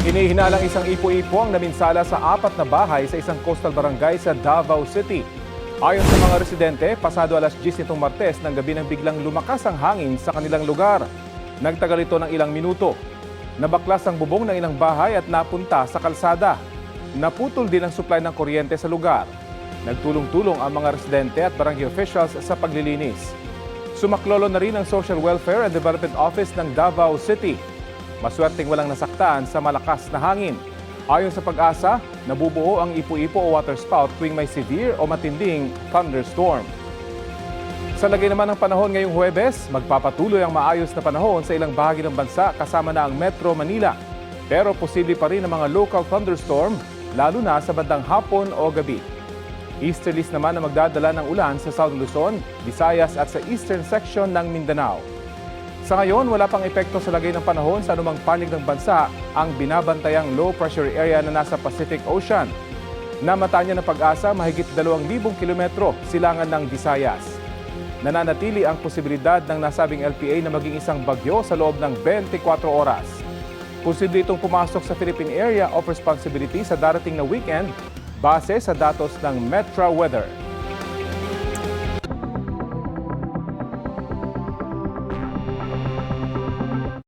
Inihinalang isang ipo-ipo ang naminsala sa 4 na bahay sa isang coastal barangay sa Davao City. Ayon sa mga residente, pasado alas 10 nitong Martes ng gabi nang biglang lumakas ang hangin sa kanilang lugar. Nagtagal ito ng ilang minuto. Nabaklas ang bubong ng ilang bahay at napunta sa kalsada. Naputol din ang supply ng kuryente sa lugar. Nagtulong-tulong ang mga residente at barangay officials sa paglilinis. Sumaklolo na rin ang Social Welfare and Development Office ng Davao City. Maswerteng walang nasaktan sa malakas na hangin. Ayon sa Pag-asa, nabubuo ang ipo-ipo o waterspout tuwing may severe o matinding thunderstorm. Sa lagay naman ng panahon ngayong Huwebes, magpapatuloy ang maayos na panahon sa ilang bahagi ng bansa kasama na ang Metro Manila. Pero posible pa rin ang mga local thunderstorm, lalo na sa bandang hapon o gabi. Easterlies naman na magdadala ng ulan sa South Luzon, Visayas at sa eastern section ng Mindanao. Sa ngayon, wala pang epekto sa lagay ng panahon sa anumang panig ng bansa ang binabantayang low pressure area na nasa Pacific Ocean. Namatanya ng Pag-asa mahigit 2,000 kilometro silangan ng Visayas. Nananatili ang posibilidad ng nasabing LPA na maging isang bagyo sa loob ng 24 oras. Posible itong pumasok sa Philippine Area of Responsibility sa darating na weekend base sa datos ng Metra Weather.